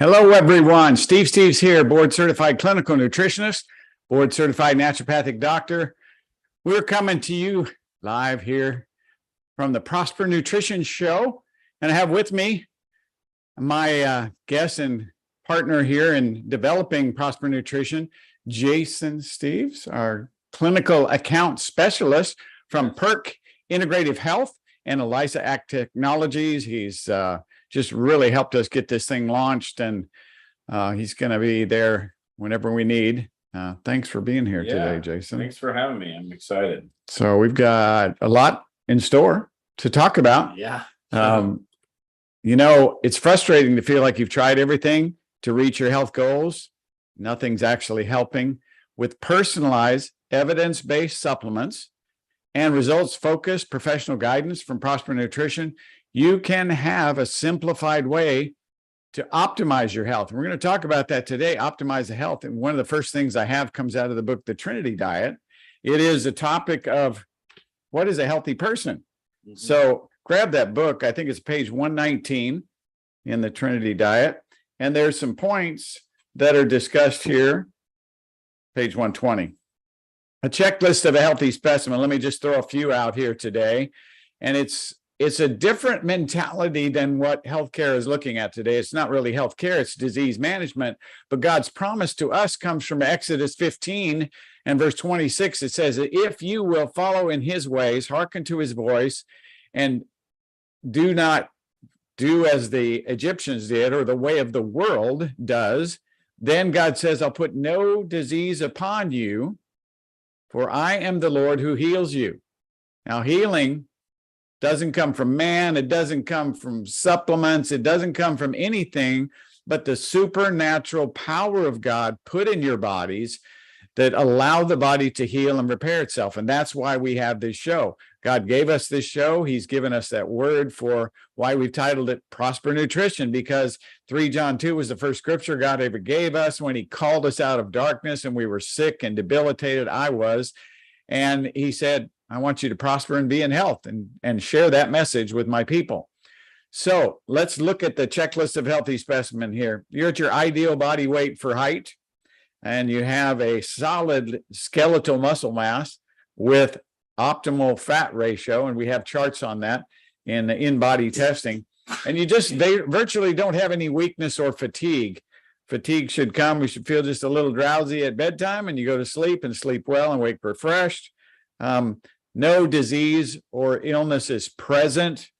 Hello, everyone. Steve's here, board-certified clinical nutritionist, board-certified naturopathic doctor. We're coming to you live here from the Prosper Nutrition Show. And I have with me my guest and partner here in developing Prosper Nutrition, Jason Steves, our clinical account specialist from Perk Integrative Health and ELISA Act Technologies. He's just really helped us get this thing launched, and he's going to be there whenever we need. Thanks for being here today, Jason. Thanks for having me. I'm excited. So we've got a lot in store to talk about. Yeah. It's frustrating to feel like you've tried everything to reach your health goals. Nothing's actually helping. With personalized, evidence-based supplements and results-focused professional guidance from Prosper Nutrition, you can have a simplified way to optimize your health. And we're going to talk about that today, optimize the health. And one of the first things I have comes out of the book, The Trinity Diet. It is a topic of what is a healthy person? Mm-hmm. So grab that book. I think it's page 119 in the Trinity Diet. And there's some points that are discussed here, page 120. A checklist of a healthy specimen. Let me just throw a few out here today. And it's a different mentality than what healthcare is looking at today. It's not really healthcare, it's disease management. But God's promise to us comes from Exodus 15 and verse 26. It says, if you will follow in his ways, hearken to his voice, and do not do as the Egyptians did or the way of the world does, then God says, I'll put no disease upon you, for I am the Lord who heals you. Now, healing doesn't come from man. It doesn't come from supplements. It doesn't come from anything but the supernatural power of God put in your bodies that allow the body to heal and repair itself. And that's why we have this show. God gave us this show. He's given us that word for why we've titled it Prosper Nutrition, because 3 John 2 was the first scripture God ever gave us when he called us out of darkness and we were sick and debilitated. I was. And he said, I want you to prosper and be in health and share that message with my people. So let's look at the checklist of healthy specimen here. You're at your ideal body weight for height, and you have a solid skeletal muscle mass with optimal fat ratio, and we have charts on that in the in-body testing. And they virtually don't have any weakness or fatigue. Fatigue should come. We should feel just a little drowsy at bedtime, and you go to sleep and sleep well and wake refreshed. No disease or illness is present.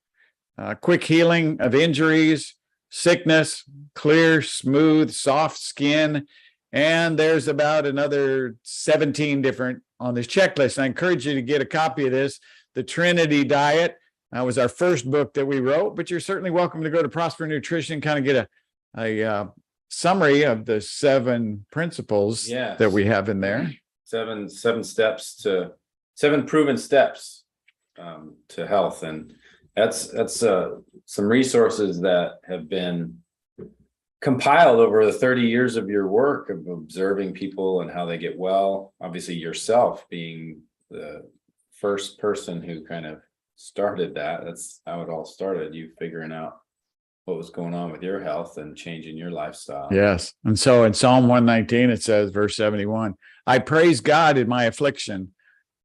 Quick healing of injuries, sickness, clear, smooth, soft skin. And there's about another 17 different on this checklist. And I encourage you to get a copy of this. The Trinity Diet was our first book that we wrote, but you're certainly welcome to go to Prosper Nutrition, kind of get a summary of the 7 principles that we have in there. Seven proven steps to health. And that's some resources that have been compiled over the 30 years of your work of observing people and how they get well. Obviously yourself being the first person who kind of started that. That's how it all started, you figuring out what was going on with your health and changing your lifestyle. Yes. And so in Psalm 119, it says, verse 71, I praise God in my affliction.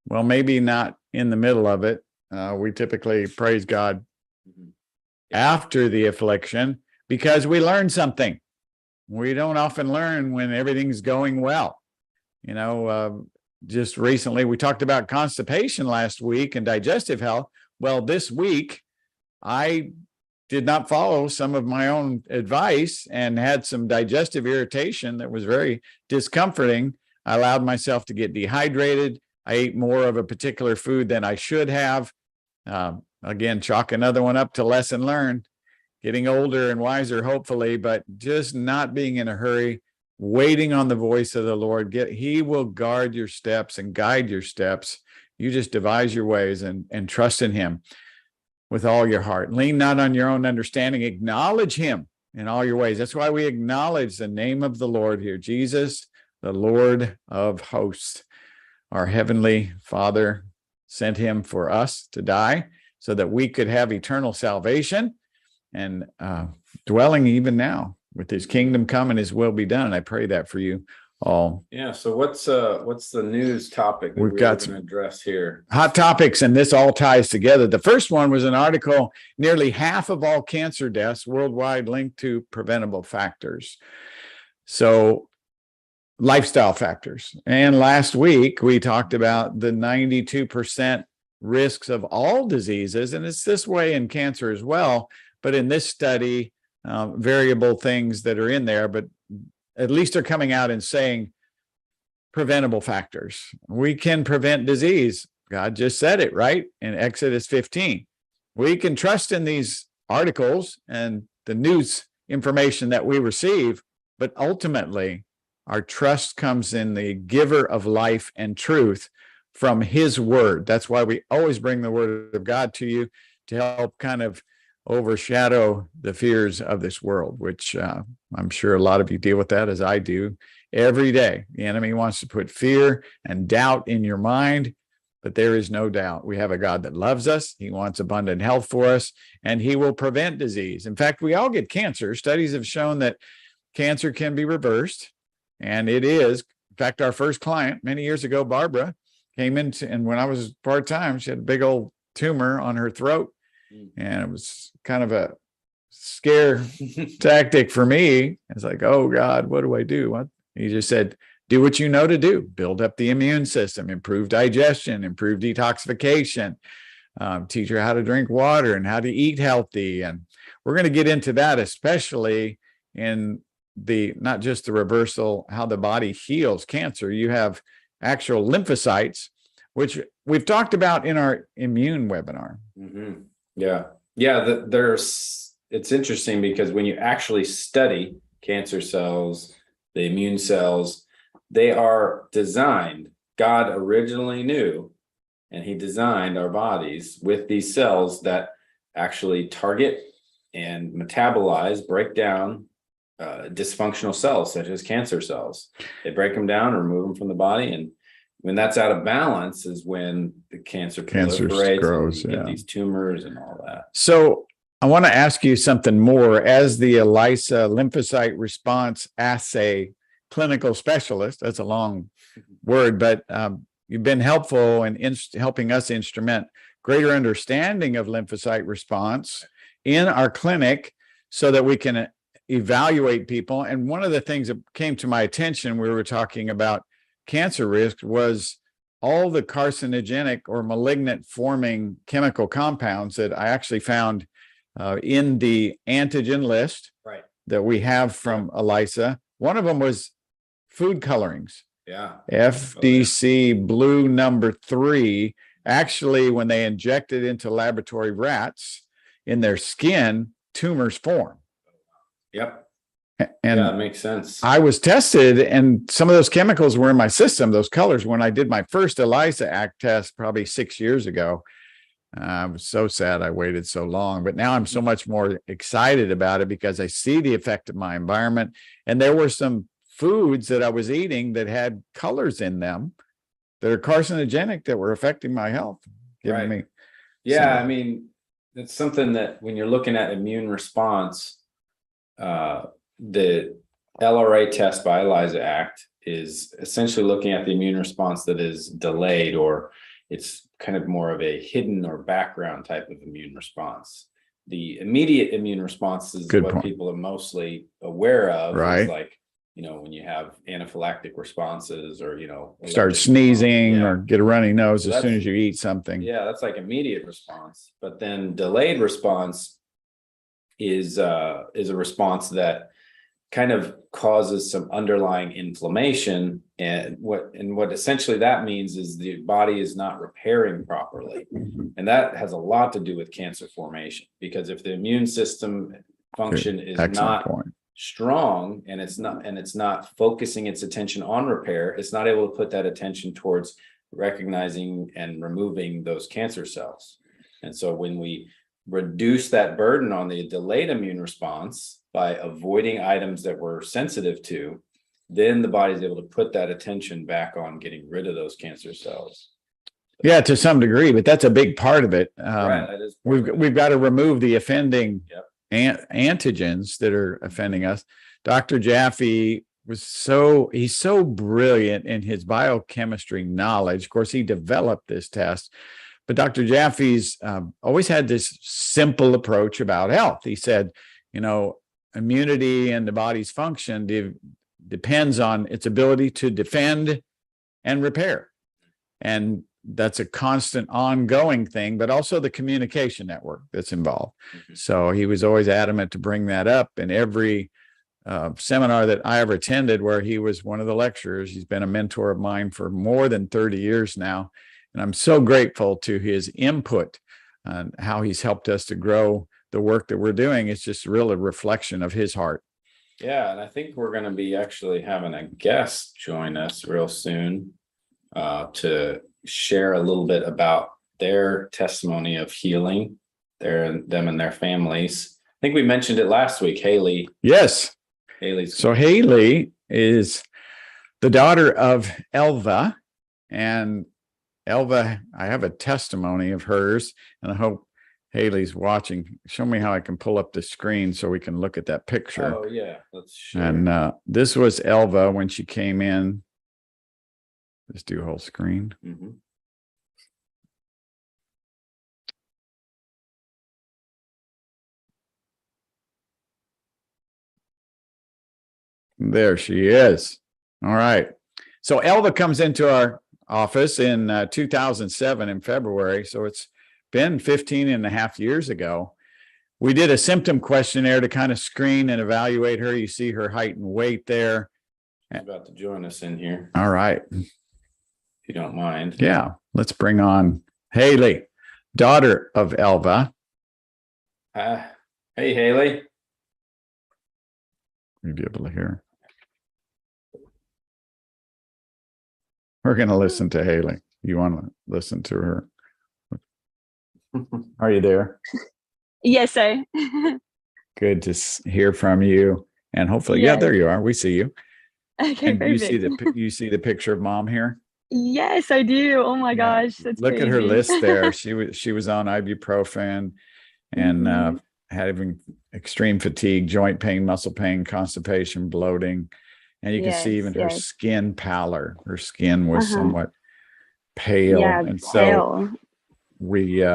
Well, maybe not in the middle of it. We typically praise God after the affliction because we learn something. We don't often learn when everything's going well. Just recently, we talked about constipation last week and digestive health. Well, this week, I did not follow some of my own advice and had some digestive irritation that was very discomforting. I allowed myself to get dehydrated. I ate more of a particular food than I should have. Again, chalk another one up to lesson learned. Getting older and wiser, hopefully, but just not being in a hurry, waiting on the voice of the Lord. He will guard your steps and guide your steps. You just devise your ways and trust in him with all your heart. Lean not on your own understanding. Acknowledge him in all your ways. That's why we acknowledge the name of the Lord here. Jesus, the Lord of hosts. Our Heavenly Father sent him for us to die so that we could have eternal salvation and dwelling even now with his kingdom come and his will be done. I pray that for you all. Yeah. So what's the news topic that We've we're got going to address here? Hot topics, and this all ties together. The first one was an article, nearly half of all cancer deaths worldwide linked to preventable factors. So lifestyle factors. And last week we talked about the 92% risks of all diseases. And it's this way in cancer as well. But in this study, variable things that are in there, but at least they're coming out and saying preventable factors. We can prevent disease. God just said it, right? In Exodus 15. We can trust in these articles and the news information that we receive, but ultimately our trust comes in the giver of life and truth from his word. That's why we always bring the word of God to you to help kind of overshadow the fears of this world, which I'm sure a lot of you deal with that as I do every day. The enemy wants to put fear and doubt in your mind, but there is no doubt. We have a God that loves us. He wants abundant health for us, and he will prevent disease. In fact, we all get cancer. Studies have shown that cancer can be reversed, and it is. In fact, our first client many years ago, Barbara, came in, and when I was part-time, she had a big old tumor on her throat. And it was kind of a scare tactic for me. It's like, oh God, what do I do? What? He just said, do what you know to do. Build up the immune system, improve digestion, improve detoxification, teach her how to drink water and how to eat healthy. And we're going to get into that, especially in the, not just the reversal, how the body heals cancer. You have actual lymphocytes, which we've talked about in our immune webinar. Mm-hmm. Yeah. It's interesting because when you actually study cancer cells, the immune cells, they are designed. God originally knew, and he designed our bodies with these cells that actually target and metabolize, break down dysfunctional cells such as cancer cells. They break them down, remove them from the body, and when that's out of balance is when the cancer proliferates, grows, and you get these tumors and all that. So I want to ask you something more. As the ELISA lymphocyte response assay clinical specialist, that's a long word, but you've been helpful in helping us instrument greater understanding of lymphocyte response in our clinic so that we can evaluate people. And one of the things that came to my attention, we were talking about cancer risk, was all the carcinogenic or malignant forming chemical compounds that I actually found in the antigen list that we have from ELISA. One of them was food colorings. Yeah. FDC blue number 3. Actually, when they inject it into laboratory rats in their skin, tumors form. Yep. And yeah, it makes sense. I was tested, and some of those chemicals were in my system, those colors, when I did my first ELISA ACT test probably 6 years ago. I was so sad I waited so long, but now I'm so much more excited about it because I see the effect of my environment. And there were some foods that I was eating that had colors in them that are carcinogenic that were affecting my health. Yeah, I mean, it's something that when you're looking at immune response, the LRA test by ELISA ACT is essentially looking at the immune response that is delayed, or it's kind of more of a hidden or background type of immune response. The immediate immune response is what people are mostly aware of. Right. It's like, when you have anaphylactic responses or, start sneezing or get a runny nose as soon as you eat something. Yeah, that's like immediate response. But then delayed response is a response that kind of causes some underlying inflammation, and what essentially that means is the body is not repairing properly, and that has a lot to do with cancer formation. Because if the immune system function is not strong, and it's not focusing its attention on repair, it's not able to put that attention towards recognizing and removing those cancer cells. And so when we reduce that burden on the delayed immune response by avoiding items that we're sensitive to, then the body's able to put that attention back on getting rid of those cancer cells. Yeah, to some degree, but that's a big part of it. Right, that is we've got to remove the offending antigens that are offending us. Dr. Jaffe he's so brilliant in his biochemistry knowledge. Of course, he developed this test, but Dr. Jaffe's always had this simple approach about health. He said, immunity and the body's function depends on its ability to defend and repair. And that's a constant ongoing thing, but also the communication network that's involved. So he was always adamant to bring that up in every seminar that I ever attended, where he was one of the lecturers. He's been a mentor of mine for more than 30 years now. And I'm so grateful to his input on how he's helped us to grow the work that we're doing. It's just really a reflection of his heart. Yeah, and I think we're going to be actually having a guest join us real soon to share a little bit about their testimony of healing, them and their families. I think we mentioned it last week, Haley. Yes. Haley's. So Haley is the daughter of Elva, and Elva, I have a testimony of hers, and I hope Haley's watching. Show me how I can pull up the screen so we can look at that picture. Oh yeah, let's share. And this was Elva when she came in. Let's do whole screen. Mm-hmm. There she is. All right. So Elva comes into our office in 2007 in February. So it's been 15 and a half years ago. We did a symptom questionnaire to kind of screen and evaluate her. You see her height and weight there. She's about to join us in here. All right. If you don't mind. Yeah. Let's bring on Haley, daughter of Elva. Hey, Haley. You'll be able to hear. We're going to listen to Haley. You want to listen to her? Are you there? Yes, sir. Good to hear from you. And hopefully, yeah, Yes. there you are. We see you. Okay, And perfect. you see the picture of mom here? Yes, I do. Oh my Yeah. gosh, that's Look at her crazy. list there. She was on ibuprofen and Mhm. having extreme fatigue, joint pain, muscle pain, constipation, bloating. And you can see even her Yes. skin pallor. Her skin was Uh-huh. somewhat pale. Yeah, And so pale. we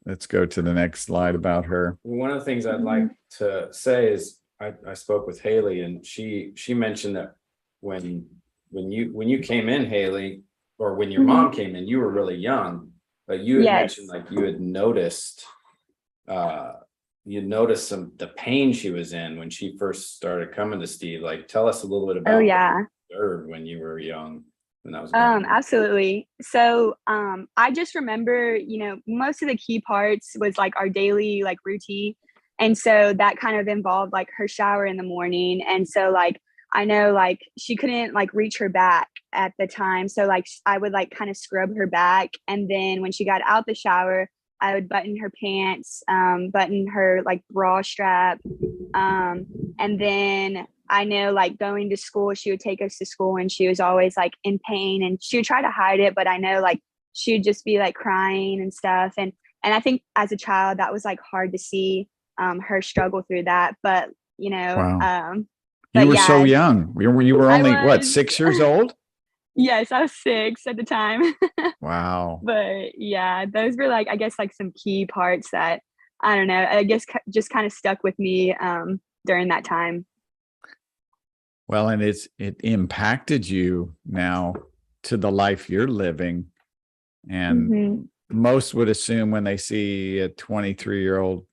let's go to the next slide about her. One of the things I'd like to say is I spoke with Haley, and she mentioned that when you came in, Haley, or when your mom came in, you were really young, but you had Yes. mentioned like you had noticed the pain she was in when she first started coming to Steve. Like, tell us a little bit about Oh what yeah. you observed when you were young, when that was going on. Absolutely. So I just remember, most of the key parts was like our daily like routine. And so that kind of involved like her shower in the morning. And so like I know like she couldn't like reach her back at the time. So like I would like kind of scrub her back. And then when she got out the shower, I would button her pants, button her like bra strap. And then I know like going to school, she would take us to school and she was always like in pain and she would try to hide it, but I know like she would just be like crying and stuff. And I think as a child that was like hard to see her struggle through that. But Wow. You but were so yeah, young. You were only what, was. 6 years old? Yes, I was 6 at the time. Wow. But yeah, those were like, I guess like some key parts that, I don't know, I guess just kind of stuck with me during that time. Well, and it impacted you now to the life you're living. And Mhm. most would assume when they see a 23-year-old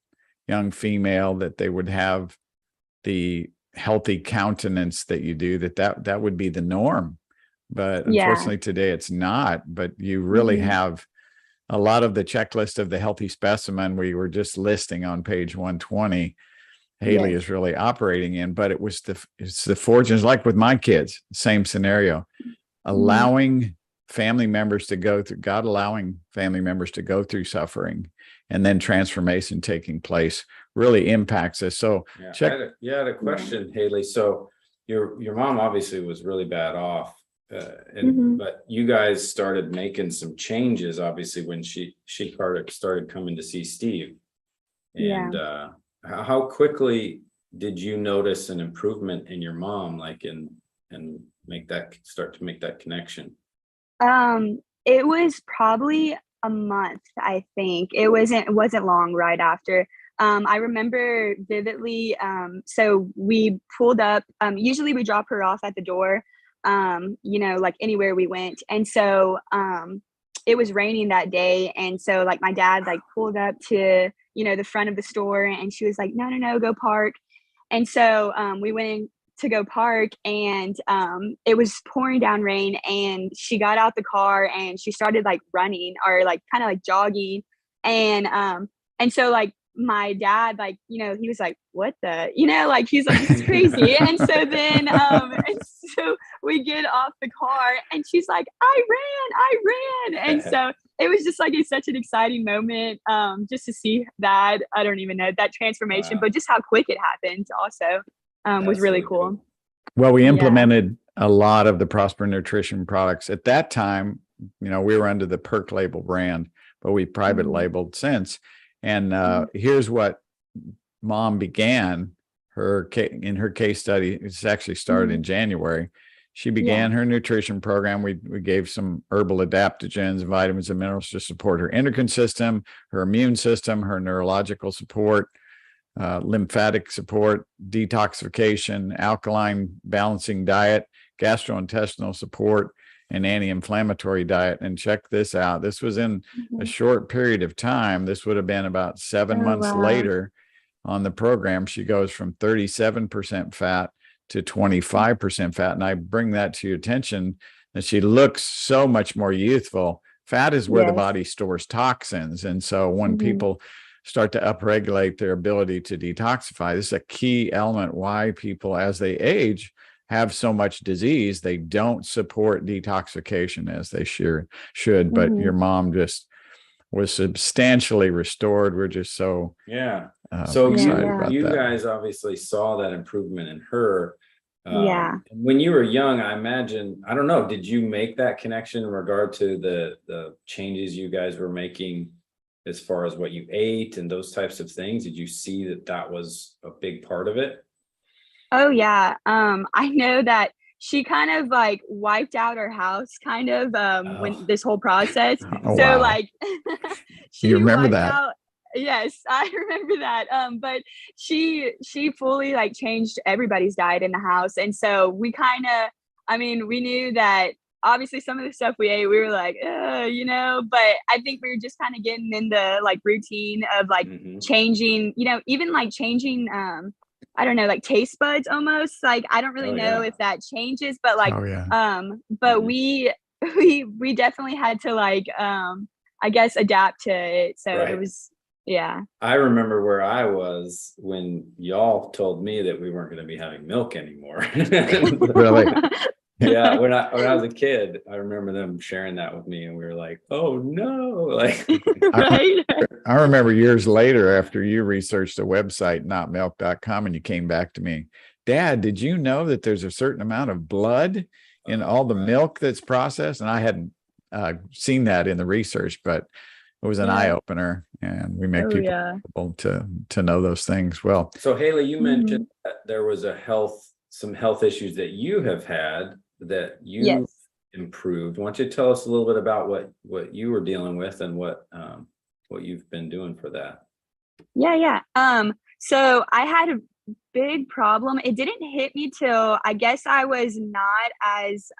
young female that they would have the healthy countenance that you do, that would be the norm. But Yeah. unfortunately today it's not. But you really Mhm. have a lot of the checklist of the healthy specimen we were just listing on page 120. Haley Yes. is really operating in, but it's the fortunes, like with my kids, same scenario, allowing family members to go through, God allowing family members to go through suffering and then transformation taking place really impacts us. So Yeah, check. I had a question, Haley. So your mom obviously was really bad off, but you guys started making some changes, obviously, when she started coming to see Steve. And how quickly did you notice an improvement in your mom, like and start to make that connection? It was probably a month, I think. It wasn't long right after. I remember vividly. So we pulled up. Usually we drop her off at the door, like anywhere we went. And so it was raining that day. And so like my dad like pulled up to, the front of the store, and she was like, no, no, no, go park. And so we went in to go park, and it was pouring down rain, and she got out the car and she started like running or like kind of like jogging. And so like my dad, like, he was like, what the, like he's like, this is crazy. And so then and so we get off the car and she's like, I ran. And so it was just like such an exciting moment, just to see that, I don't even know, that transformation, Wow. but just how quick it happened also was That's really cool. Well, we Yeah. implemented a lot of the Prosper Nutrition products. At that time, we were under the Perk label brand, but we private Mhm. labeled since. And Mhm. here's what mom began in her case study. It's actually started in January. She began her nutrition program. We gave some herbal adaptogens, vitamins and minerals to support her endocrine system, her immune system, her neurological support, lymphatic support, detoxification, alkaline balancing diet, gastrointestinal support, and anti-inflammatory diet. And check this out. This was in a short period of time. This would have been about 7 months wow. later on the program. She goes from 37% fat to 25% fat. And I bring that to your attention that she looks so much more youthful. Fat is where the Yes. body stores toxins. And so when Mhm. people start to upregulate their ability to detoxify, this is a key element why people, as they age, have so much disease. They don't support detoxification as they should. But Mhm. your mom just was substantially restored. We're just so Yeah. So excited Yeah. about you that. guys obviously saw that improvement in her. Yeah. And when you were young, I imagine, I don't know, did you make that connection in regard to the changes you guys were making as far as what you ate and those types of things? Did you see that was a big part of it? Oh yeah. I know that she kind of like wiped out her house kind of when Oh, this whole process. Oh, So wow. like You she remember wiped that? out. Yes, I remember that. But she fully like changed everybody's diet in the house. And so we kind of, I mean, we knew that obviously some of the stuff we ate, we were like, but I think we were just kind of getting in the like routine of like mhm. changing, even like changing I don't know, like taste buds almost. Like I don't really Oh, know yeah. if that changes, but like Oh, yeah. but Mhm. we definitely had to like I guess adapt to it. So it Right. was yeah. I remember where I was when y'all told me that we weren't going to be having milk anymore. Really? Yeah, when I was a kid, I remember them sharing that with me, and we were like, "Oh no!" Like, Right? I remember years later after you researched a website, notmilk.com, and you came back to me, Dad, did you know that there's a certain amount of blood in all the right. milk that's processed? And I hadn't seen that in the research, but it was an eye Yeah. opener, and we make Oh people yeah. able to know those things. Well, So Haley, you mentioned Mhm. that there was some health issues that you have had that you Yes. improved. Why don't you tell us a little bit about what you were dealing with and what you've been doing for that? Yeah, yeah. So I had a big problem. It didn't hit me till I guess not as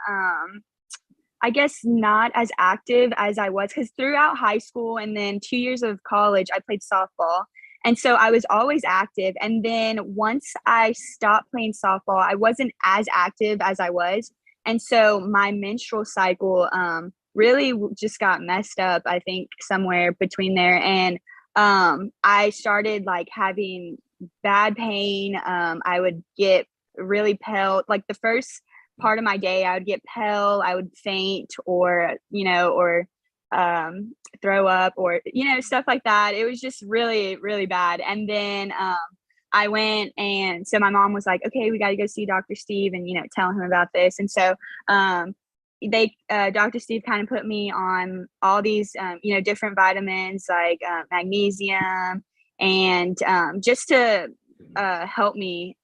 active as I was because throughout high school and then 2 years of college, I played softball. And so I was always active. And then once I stopped playing softball, I wasn't as active as I was. And so my menstrual cycle really just got messed up, I think, somewhere between there. And I started like having bad pain. I would get really pale. Like the first part of my day, I would get pale, I would faint, or throw up, or stuff like that. It was just really, really bad. And then I went, and so my mom was like, "Okay, we got to go see Dr. Steve and tell him about this." And so they Dr. Steve kind of put me on all these different vitamins like magnesium and just to help me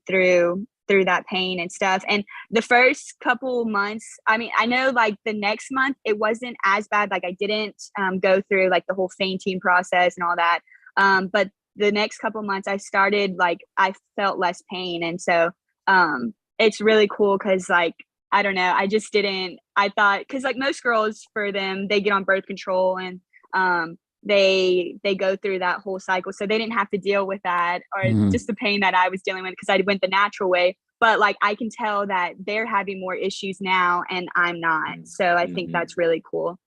through that pain and stuff. And the first couple months, I mean, I know like the next month it wasn't as bad. Like I didn't go through like the whole fainting process and all that. But the next couple months I started, like I felt less pain. And so it's really cool because like, I don't know, I thought, because like most girls, for them, they get on birth control and they go through that whole cycle, so they didn't have to deal with that or Mhm. just the pain that I was dealing with because I went the natural way. But like I can tell that they're having more issues now and I'm not, so I think Mhm. that's really cool.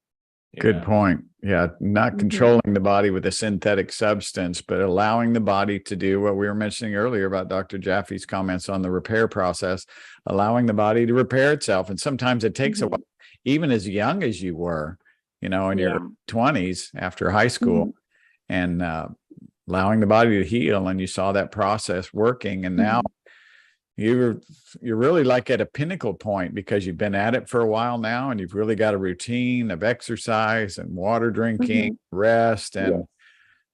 Good Yeah. point. Yeah. Not Mhm. controlling the body with a synthetic substance, but allowing the body to do what we were mentioning earlier about Dr. Jaffe's comments on the repair process, allowing the body to repair itself. And sometimes it takes a Mhm. while, even as young as you were, in Yeah. your 20s after high school, Mhm. and allowing the body to heal. And you saw that process working. And now you're really like at a pinnacle point because you've been at it for a while now, and you've really got a routine of exercise and water drinking, Mhm. rest, and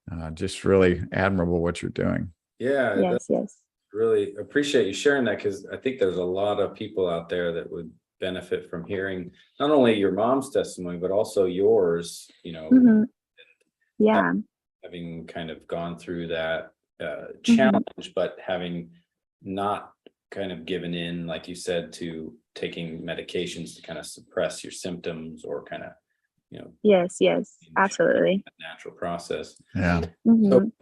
Yes. just really admirable what you're doing. Yeah, that's Yes. really appreciate you sharing that, because I think there's a lot of people out there that would benefit from hearing not only your mom's testimony, but also yours, Mhm. Yeah. having kind of gone through that Mhm. challenge, but having not kind of given in, like you said, to taking medications to kind of suppress your symptoms or kind of, Yes. change Absolutely. that natural process. Yeah. So Mhm.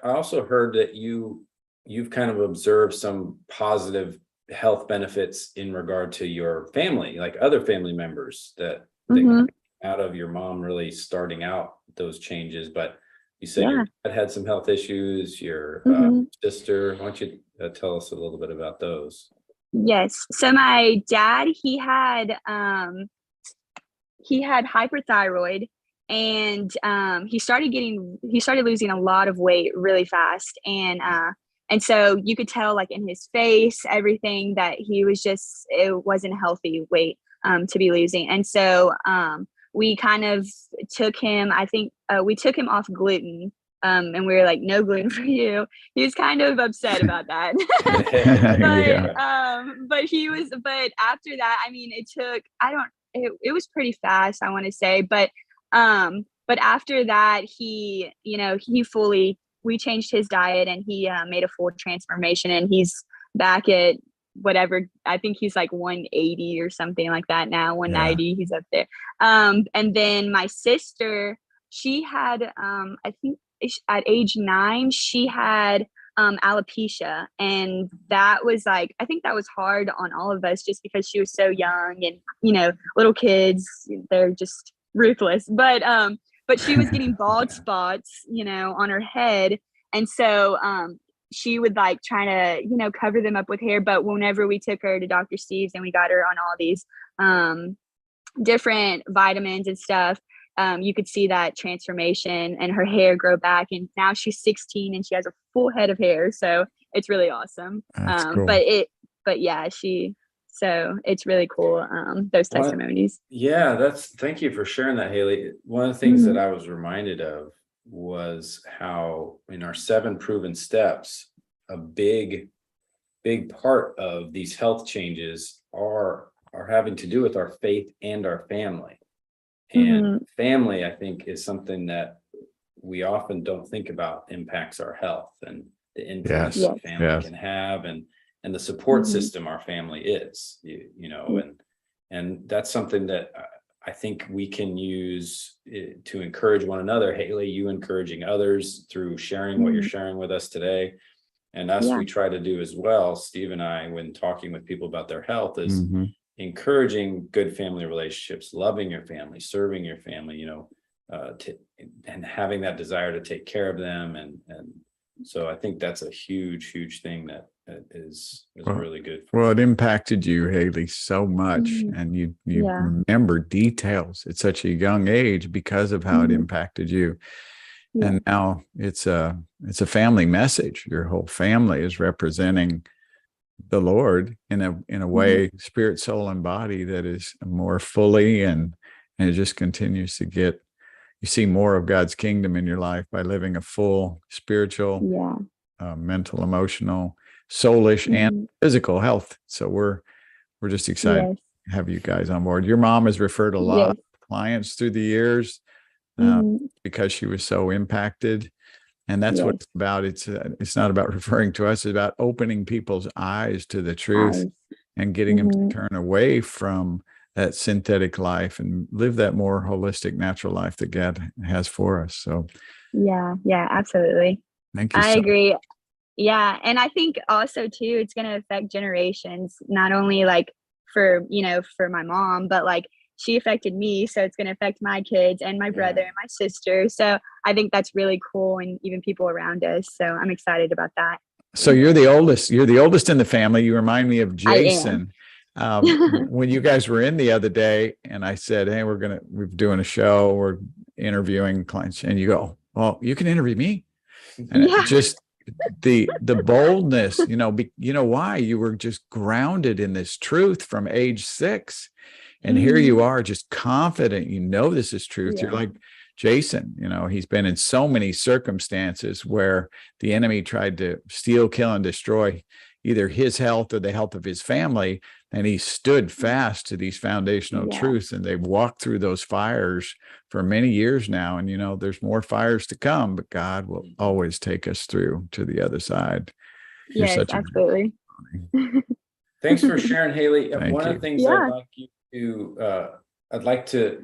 I also heard that you've kind of observed some positive health benefits in regard to your family, like other family members that Mhm. out of your mom really starting out those changes. But you said Yeah. your dad had some health issues, your Mhm. sister. Why don't you tell us a little bit about those? Yes. So my dad, he had hyperthyroid, and he started losing a lot of weight really fast, and so you could tell like in his face, everything, that it wasn't a healthy weight to be losing. And so we kind of took him, I think we took him off gluten, and we were like, no gluten for you. He was kind of upset about that. Yeah. But after that, I mean, it was pretty fast, I want to say. But after that, we changed his diet, and he made a full transformation, and he's back at whatever. I think he's like 180 or something like that now, 190. He's up there. And then my sister, she had, I think at age 9, she had alopecia, and that was like, I think that was hard on all of us just because she was so young, and little kids, they're just ruthless. But she was getting bald spots on her head, and so she would like try to cover them up with hair. But whenever we took her to Dr. Steve's and we got her on all these different vitamins and stuff, you could see that transformation and her hair grow back. And now she's 16 and she has a full head of hair. So it's really awesome. That's cool. But yeah, so it's really cool. Those Well, testimonies. Yeah, thank you for sharing that, Haley. One of the things that Mhm. I was reminded of was how in our 7 proven steps, a big part of these health changes are having to do with our faith and our family. And Mhm. family, I think, is something that we often don't think about impacts our health and the influence Yes. that family Yes. can have, and the support Mhm. system our family is, Mm. and that's something that I think we can use to encourage one another. Haley, you encouraging others through sharing what you're Mhm. sharing with us today. And us, Yeah. we try to do as well, Steve and I, when talking with people about their health, is Mhm. encouraging good family relationships, loving your family, serving your family, and having that desire to take care of them. And so I think that's a huge thing that is Well, really good. Well, it impacted you, Haley, so much, Mhm. and you Yeah. remember details at such a young age because of how it Mhm. impacted you. Yeah. And now it's a family message. Your whole family is representing the Lord in a Mhm. way, spirit, soul, and body, that is more fully, and it just continues to get you see more of God's kingdom in your life by living a full spiritual, Yeah. mental, emotional, soulish, and Mhm. physical health. So we're just excited Yes. to have you guys on board. Your mom has referred a lot Yes. of clients through the years Mhm. because she was so impacted. And that's what Yes. it's about. It's not about referring to us. It's about opening people's eyes to the truth Eyes. and getting them to Mhm. turn away from that synthetic life and live that more holistic, natural life that God has for us. So Yeah. Yeah. Absolutely. thank you I so agree. Yeah, and I think also too, it's gonna affect generations, not only like for, for my mom, but like she affected me, so it's gonna affect my kids and my Yeah. brother and my sister. So I think that's really cool and even people around us. So I'm excited about that. So you're the oldest. You're the oldest in the family. You remind me of I am. Jason. When you guys were in the other day, and I said, "Hey, we're doing a show. We're interviewing clients," and you go, "Well, you can interview me." And it Yeah. just the boldness, you know why? You were just grounded in this truth from age 6, and here Mhm. you are, just confident. This is truth. You're Yeah. like Jason. He's been in so many circumstances where the enemy tried to steal, kill, and destroy either his health or the health of his family, and he stood fast to these foundational Yeah. truths, and they've walked through those fires for many years now. And there's more fires to come, but God will always take us through to the other side. You're Yes, such a absolutely. Thanks for sharing, Haley. Thank One of the you. things Yeah. I'd like to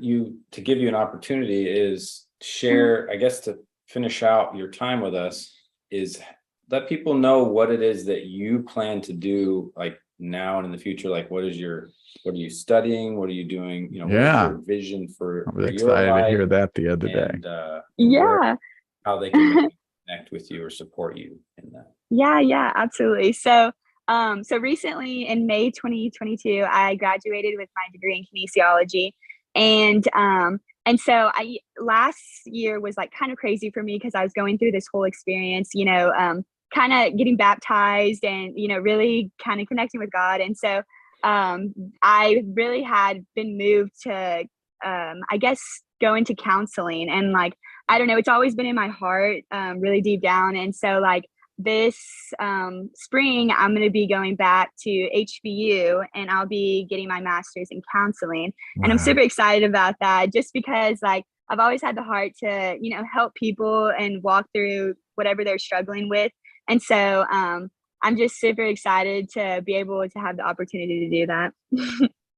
give you an opportunity is share, I guess, to finish out your time with us, is let people know what it is that you plan to do, like now and in the future. Like, what are you studying? What are you doing? What's Yeah. your vision for I was your excited to life, hear that the other day. and where, Yeah. how they can maybe connect with you or support you in that. Yeah, yeah, absolutely. So recently in May 2022, I graduated with my degree in kinesiology, and so I last year was like kind of crazy for me because I was going through this whole experience, kind of getting baptized and really kind of connecting with God, and so I really had been moved to, I guess, go into counseling, and like I don't know, it's always been in my heart, really deep down, and so like this spring, I'm going to be going back to HBU and I'll be getting my master's in counseling. And I'm Wow. super excited about that just because, like, I've always had the heart to, help people and walk through whatever they're struggling with. And so I'm just super excited to be able to have the opportunity to do that.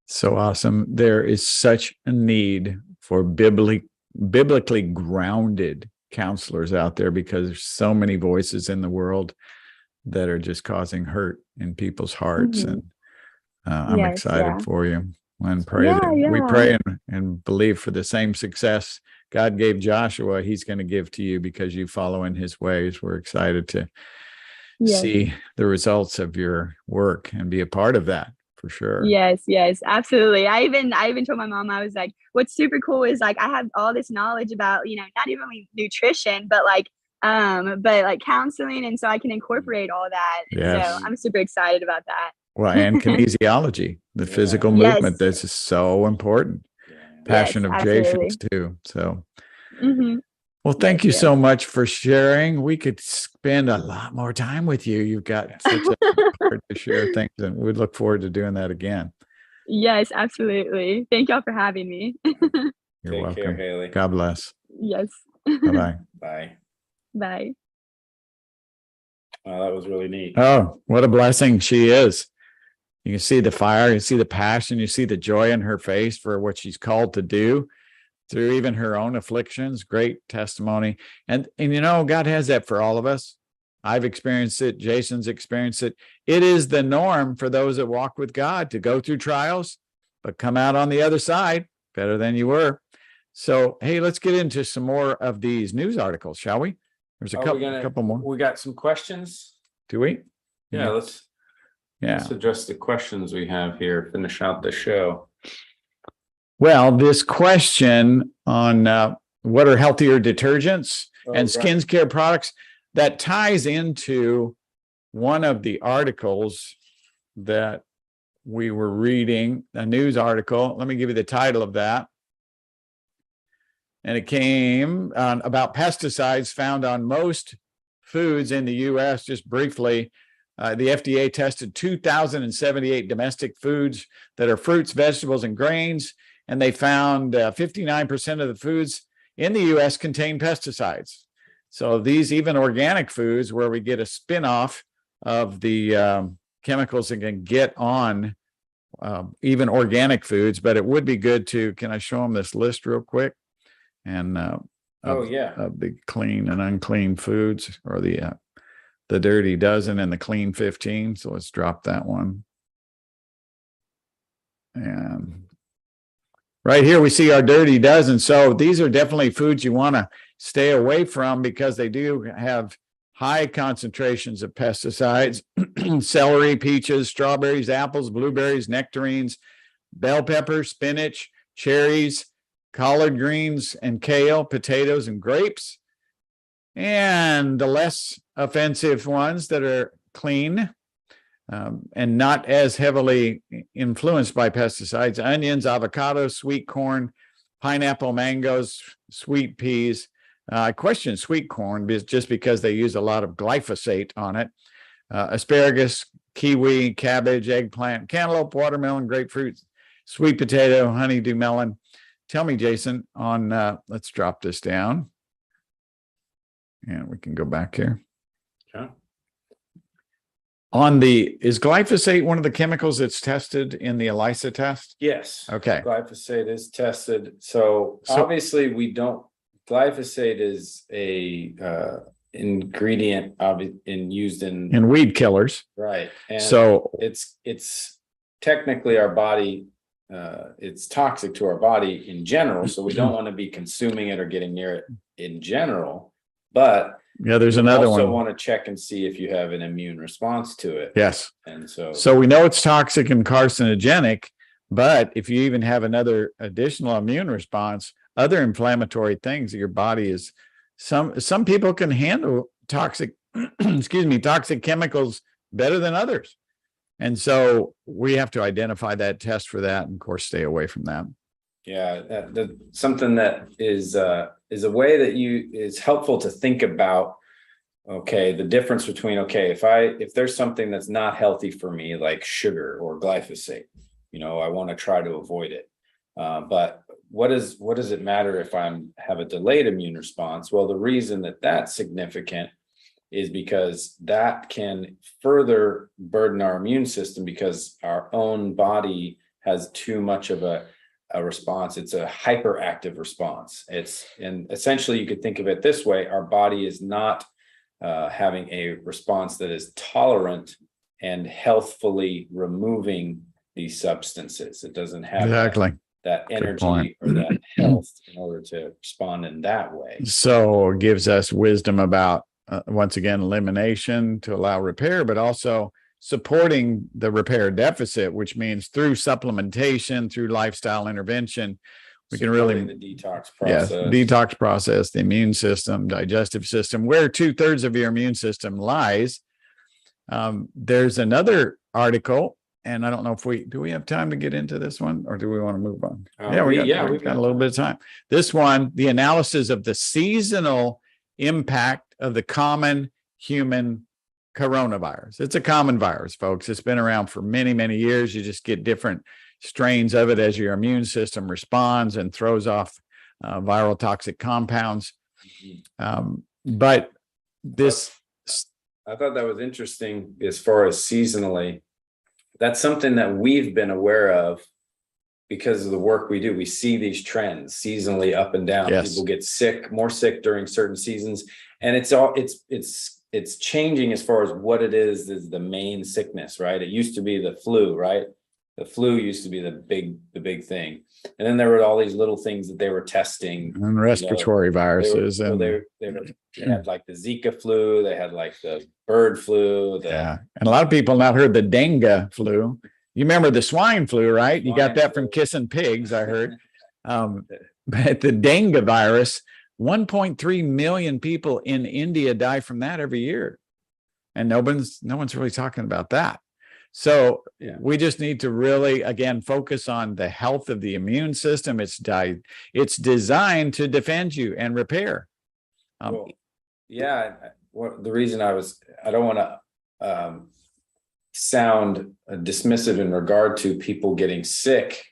So awesome. There is such a need for biblically grounded counselors out there because there's so many voices in the world that are just causing hurt in people's hearts. Mhm. And I'm Yes, excited yeah. for you and pray Yeah, that we yeah. pray and believe for the same success God gave Joshua, he's going to give to you because you follow in his ways. We're excited to Yes. see the results of your work and be a part of that for sure. Yes, yes, absolutely. I even told my mom, I was like, what's super cool is like I have all this knowledge about, not even like nutrition, but like counseling, and so I can incorporate all that. And so Yes. I'm super excited about that. Well, and kinesiology, the Yeah. physical Yes. movement, this is so important. Yeah. Passion Yes, of absolutely. Jason's too. So, Mhm. well, thank Yes, you yes. so much for sharing. We could spend a lot more time with you. You've got such a heart to share things, and we look forward to doing that again. Yes, absolutely. Thank y'all for having me. You're Take care, welcome. Haley. God bless. Yes. Bye-bye. Bye. Bye. That was really neat. Oh, what a blessing she is. You can see the fire, you see the passion, you see the joy in her face for what she's called to do through even her own afflictions. Great testimony. And God has that for all of us. I've experienced it. Jason's experienced it. It is the norm for those that walk with God to go through trials, but come out on the other side better than you were. So, hey, let's get into some more of these news articles, shall we? There's a couple more. We got some questions. Do we? Yeah, let's address the questions we have here. Finish out the show. Well, this question on what are healthier detergents and skincare products, that ties into one of the articles that we were reading, a news article. Let me give you the title of that. And it came on about pesticides found on most foods in the US. Just briefly, the FDA tested 2,078 domestic foods that are fruits, vegetables, and grains, and they found 59% of the foods in the US contain pesticides. So these even organic foods, where we get a spin-off of the chemicals that can get on even organic foods, but it would be good to, can I show them this list real quick? And Oh, of yeah. the clean and unclean foods, or the dirty dozen and the clean 15. So let's drop that one. And right here we see our dirty dozen. So these are definitely foods you want to stay away from because they do have high concentrations of pesticides. Celery, peaches, strawberries, apples, blueberries, nectarines, bell pepper, spinach, cherries, collard greens and kale, potatoes and grapes. And the less offensive ones that are clean and not as heavily influenced by pesticides: onions, avocados, sweet corn, pineapple, mangoes, sweet peas. I question sweet corn just because they use a lot of glyphosate on it. Asparagus, kiwi, cabbage, eggplant, cantaloupe, watermelon, grapefruit, sweet potato, honeydew melon. Tell me, Jason, on, let's drop this down. And we can go back here. Okay. Is glyphosate one of the chemicals that's tested in the ELISA test? Yes. Okay. Glyphosate is tested. So obviously glyphosate is a ingredient used in weed killers. right. And So it's technically our body, it's toxic to our body in general. So we don't want to be consuming it or getting near it in general. But yeah, there's you another also one. want to check and see if you have an immune response to it. Yes. And so we know it's toxic and carcinogenic, but if you even have another additional immune response, other inflammatory things that your body is, some people can handle toxic, toxic chemicals better than others. And so we have to identify that, test for that, and of course, stay away from that. yeah, something that is a way that is helpful to think about. Okay, the difference between, if there's something that's not healthy for me, like sugar or glyphosate, I want to try to avoid it. But what does it matter if have a delayed immune response? Well, the reason that that's significant is because that can further burden our immune system because our own body has too much of a response. It's a hyperactive response. And essentially you could think of it this way: our body is not having a response that is tolerant and healthfully removing these substances. It doesn't have that energy or that health in order to respond in that way. So it gives us wisdom about, once again, elimination to allow repair, but also supporting the repair deficit, which means through supplementation, through lifestyle intervention, we can really the detox process. Yes, detox process, the immune system, digestive system, where 2/3 of your immune system lies. There's another article, and I don't know if do we have time to get into this one, or do we want to move on? We've got a little bit of time. This one, the analysis of the seasonal impact of the common human coronavirus. It's a common virus, folks. It's been around for many, many years. You just get different strains of it as your immune system responds and throws off viral toxic compounds. But this, I thought that was interesting as far as seasonally. That's something that we've been aware of because of the work we do. We see these trends seasonally up and down. Yes. People get more sick during certain seasons, and it's changing as far as what it is the main sickness, right? It used to be the flu, right? The flu used to be the big thing. And then there were all these little things that they were testing. And respiratory viruses. They had like the Zika flu. They had like the bird flu. And a lot of people now heard the dengue flu. You remember the swine flu, right? You got that from kissing pigs, I heard. But the dengue virus, 1.3 million people in India die from that every year. And no one's really talking about that. So Yeah. we just need to really, again, focus on the health of the immune system. It's designed to defend you and repair. Well, yeah, what the reason I don't want to sound dismissive in regard to people getting sick.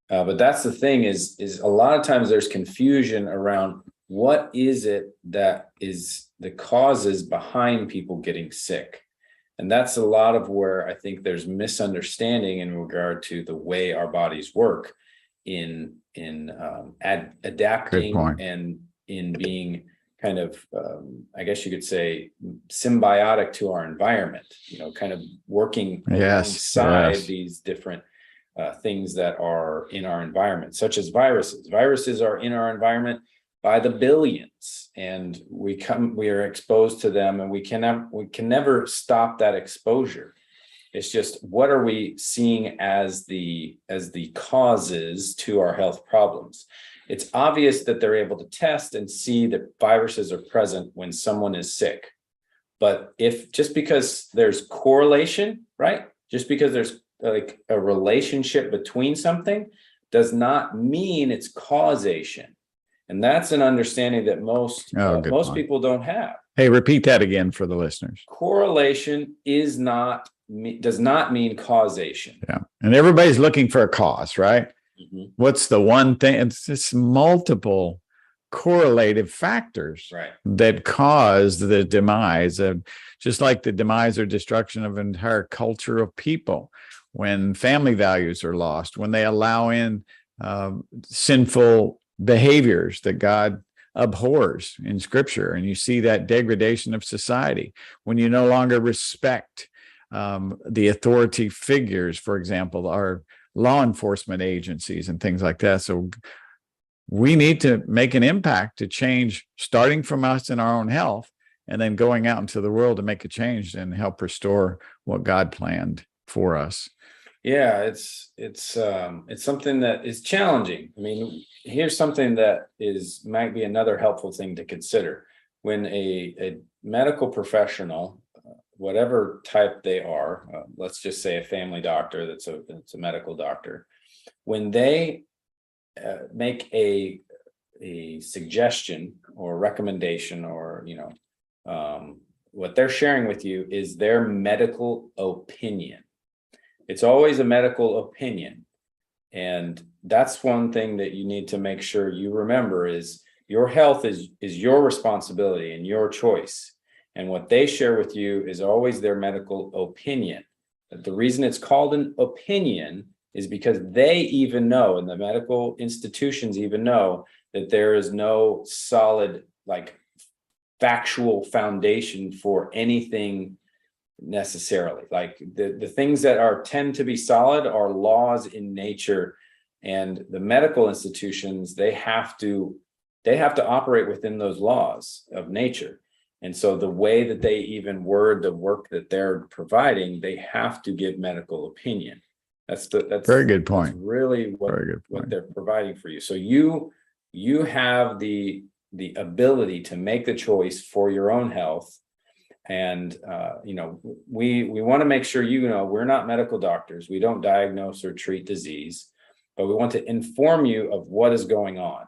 But that's the thing is a lot of times there's confusion around what is it that is the causes behind people getting sick. And that's a lot of where I think there's misunderstanding in regard to the way our bodies work in adapting and in being kind of, I guess you could say, symbiotic to our environment, kind of working alongside these different things that are in our environment, such as viruses. Viruses are in our environment by the billions, and we are exposed to them, and we can never stop that exposure. It's just, what are we seeing as the causes to our health problems? It's obvious that they're able to test and see that viruses are present when someone is sick. But just because there's correlation, right? Just because there's like a relationship between something does not mean it's causation. And that's an understanding that most people don't have. Hey, repeat that again for the listeners. Correlation does not mean causation. Yeah. And everybody's looking for a cause, right? Mm-hmm. What's the one thing? It's just multiple correlative factors that cause the demise of, just like the demise or destruction of an entire culture of people. When family values are lost, when they allow in sinful behaviors that God abhors in Scripture, and you see that degradation of society, when you no longer respect the authority figures, for example, our law enforcement agencies and things like that. So we need to make an impact to change, starting from us in our own health, and then going out into the world to make a change and help restore what God planned for us. Yeah, it's something that is challenging. I mean, here's something that might be another helpful thing to consider. When a medical professional, whatever type they are, let's just say a family doctor that's a medical doctor, when they make a suggestion or recommendation, or what they're sharing with you is their medical opinion. It's always a medical opinion. And that's one thing that you need to make sure you remember is your health is your responsibility and your choice. And what they share with you is always their medical opinion. But the reason it's called an opinion is because they even know, and the medical institutions even know, that there is no solid, like, factual foundation for anything necessarily. Like the things that tend to be solid are laws in nature, and the medical institutions, they have to operate within those laws of nature. And so the way that they even word the work that they're providing, they have to give medical opinion. That's very good point. That's really what they're providing for you. So you have the ability to make the choice for your own health. And we want to make sure we're not medical doctors. We don't diagnose or treat disease, but we want to inform you of what is going on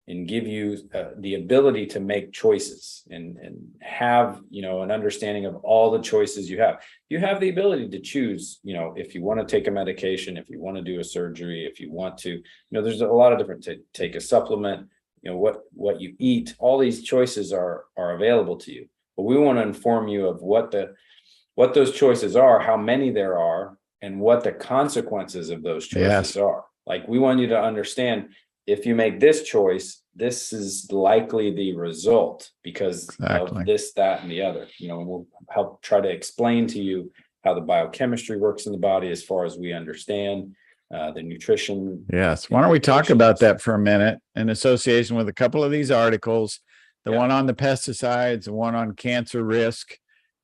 and give you the ability to make choices and have an understanding of all the choices you have. You have the ability to choose, if you want to take a medication, if you want to do a surgery, if you want to, there's a lot of different, take a supplement, what you eat. All these choices are available to you. But we want to inform you of what those choices are, how many there are, and what the consequences of those choices are. Like, we want you to understand, if you make this choice, this is likely the result because of this, that, and the other. And we'll help try to explain to you how the biochemistry works in the body as far as we understand the nutrition. Yes. Why don't we talk about that for a minute in association with a couple of these articles? The one on the pesticides, the one on cancer risk,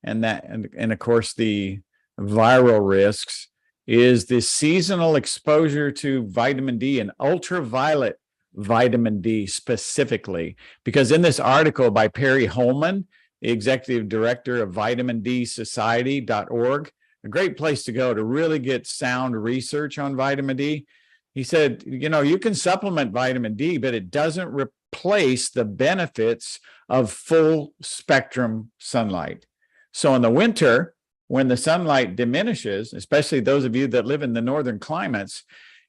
and of course the viral risks, is the seasonal exposure to vitamin D and ultraviolet vitamin D specifically. Because in this article by Perry Holman, the executive director of Vitamin D Society.org, a great place to go to really get sound research on vitamin D. He said, you can supplement vitamin D, but it doesn't replace the benefits of full spectrum sunlight. So in the winter, when the sunlight diminishes, especially those of you that live in the northern climates,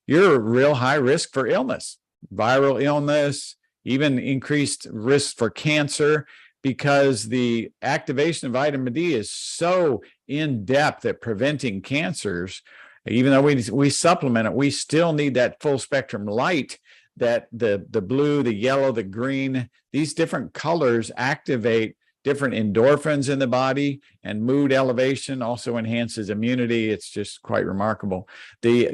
you're at real high risk for illness, viral illness, even increased risk for cancer, because the activation of vitamin D is so in depth at preventing cancers. Even though we supplement it, we still need that full spectrum light, that the blue, the yellow, the green, these different colors activate different endorphins in the body, and mood elevation also enhances immunity. It's just quite remarkable. The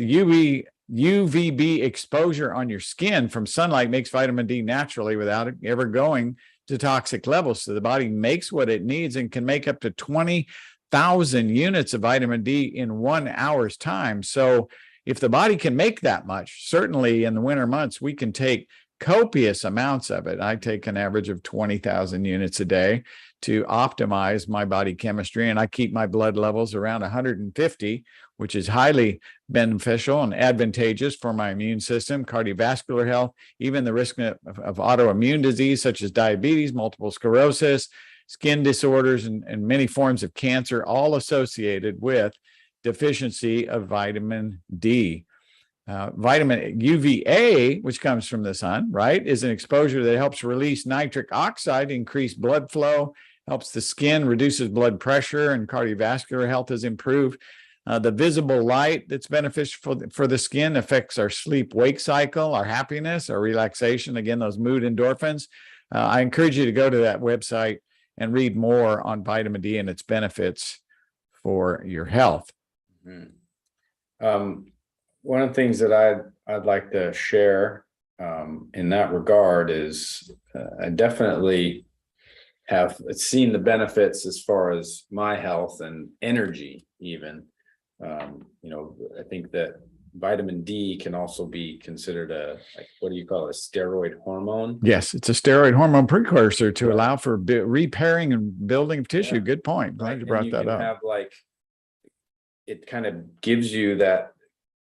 UVB exposure on your skin from sunlight makes vitamin D naturally without it ever going to toxic levels. So the body makes what it needs and can make up to 20,000 units of vitamin D in 1 hour's time. So if the body can make that much, certainly in the winter months, we can take copious amounts of it. I take an average of 20,000 units a day to optimize my body chemistry, and I keep my blood levels around 150, which is highly beneficial and advantageous for my immune system, cardiovascular health, even the risk of autoimmune disease such as diabetes, multiple sclerosis, skin disorders, and many forms of cancer, all associated with deficiency of vitamin D. Vitamin UVA, which comes from the sun, right, is an exposure that helps release nitric oxide, increase blood flow, helps the skin, reduces blood pressure, and cardiovascular health is improved. The visible light that's beneficial for the skin affects our sleep-wake cycle, our happiness, our relaxation, again, those mood endorphins. I encourage you to go to that website and read more on vitamin D and its benefits for your health. One of the things that I'd like to share in that regard is I definitely have seen the benefits as far as my health and energy even. I think that vitamin D can also be considered what do you call it, a steroid hormone? Yes, it's a steroid hormone precursor to allow for repairing and building of tissue. Yeah. Good point. Glad you brought that up. It kind of gives you that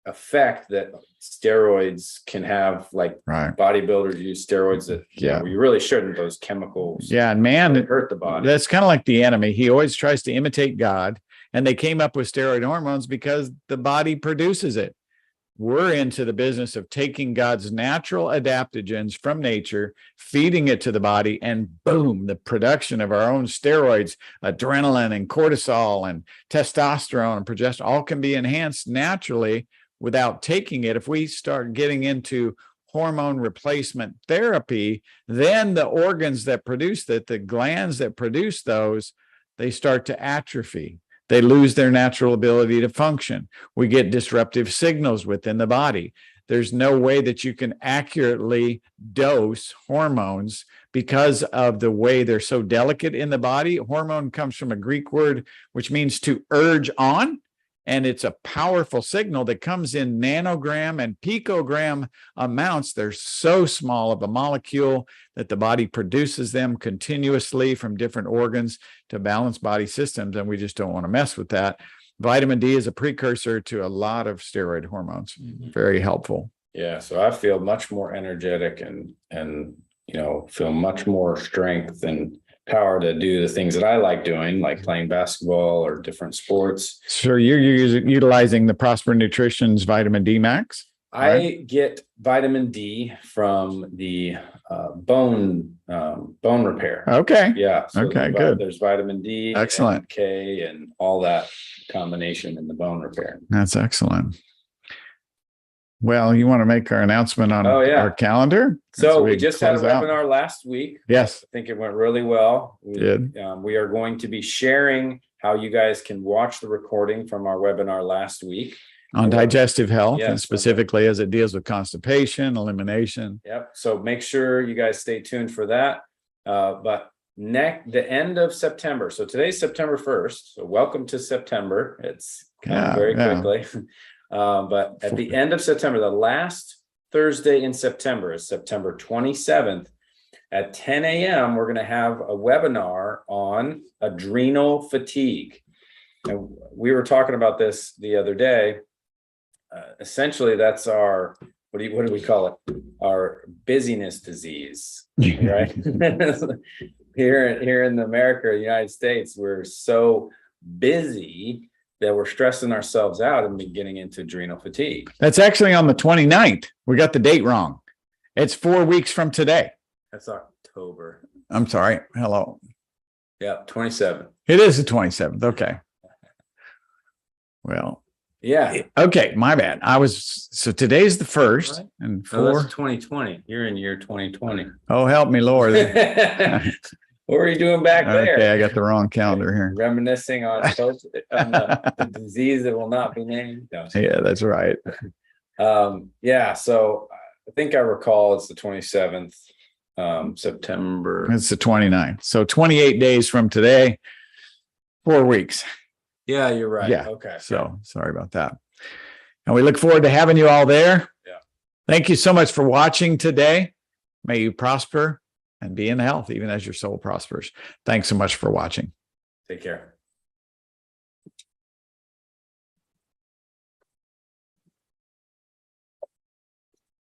effect that steroids can have, like Right. bodybuilders use steroids that you really shouldn't. Those chemicals And man, hurt the body. That's kind of like the enemy. He always tries to imitate God, and they came up with steroid hormones because the body produces it. We're into the business of taking God's natural adaptogens from nature, feeding it to the body, and boom, the production of our own steroids, adrenaline and cortisol and testosterone and progesterone, all can be enhanced naturally without taking it. If we start getting into hormone replacement therapy, then the organs that produce it, the glands that produce those, they start to atrophy. They lose their natural ability to function. We get disruptive signals within the body. There's no way that you can accurately dose hormones because of the way they're so delicate in the body. Hormone comes from a Greek word which means to urge on, and it's a powerful signal that comes in nanogram and picogram amounts. They're so small of a molecule that the body produces them continuously from different organs to balance body systems, and we just don't want to mess with that. Vitamin D is a precursor to a lot of steroid hormones. Very helpful. Yeah, so I feel much more energetic and feel much more strength and power to do the things that I like doing, like playing basketball or different sports. So you're utilizing the Prosper Nutrition's Vitamin D Max? I get vitamin D from the bone repair. Okay. Yeah. So Okay, good. There's vitamin D, Excellent. and K, and all that combination in the bone repair. That's excellent. Well, you want to make our announcement on our calendar? So we just had a webinar last week. Yes. I think it went really well. We did. We are going to be sharing how you guys can watch the recording from our webinar last week. On digestive health, Yes, and specifically as it deals with constipation, elimination. Yep. So make sure you guys stay tuned for that. But the end of September. So today's September 1st. So welcome to September. It's coming very quickly. But at the end of September, the last Thursday in September is September 27th at 10 a.m. We're going to have a webinar on adrenal fatigue. And we were talking about this the other day. Essentially, that's our, what do we call it? Our busyness disease, right? Here in America, United States, we're so busy that we're stressing ourselves out and getting into adrenal fatigue. That's actually on the 29th. We got the date wrong. It's 4 weeks from today. That's October. I'm sorry. Hello. Yeah, 27. It is the 27th. Okay. Well, Yeah. okay. My bad. So today's the first Right. and No, that's 4. 2020. You're in year 2020. Oh, help me, Lord. What were you doing back there? Okay. I got the wrong calendar here. Reminiscing on the disease that will not be named. No. Yeah, that's right. Yeah, so I think I recall it's the 27th, September. It's the 29th. So 28 days from today, 4 weeks. Yeah, you're right. Yeah. Okay. So sorry about that. And we look forward to having you all there. Yeah. Thank you so much for watching today. May you prosper and be in health, even as your soul prospers. Thanks so much for watching. Take care.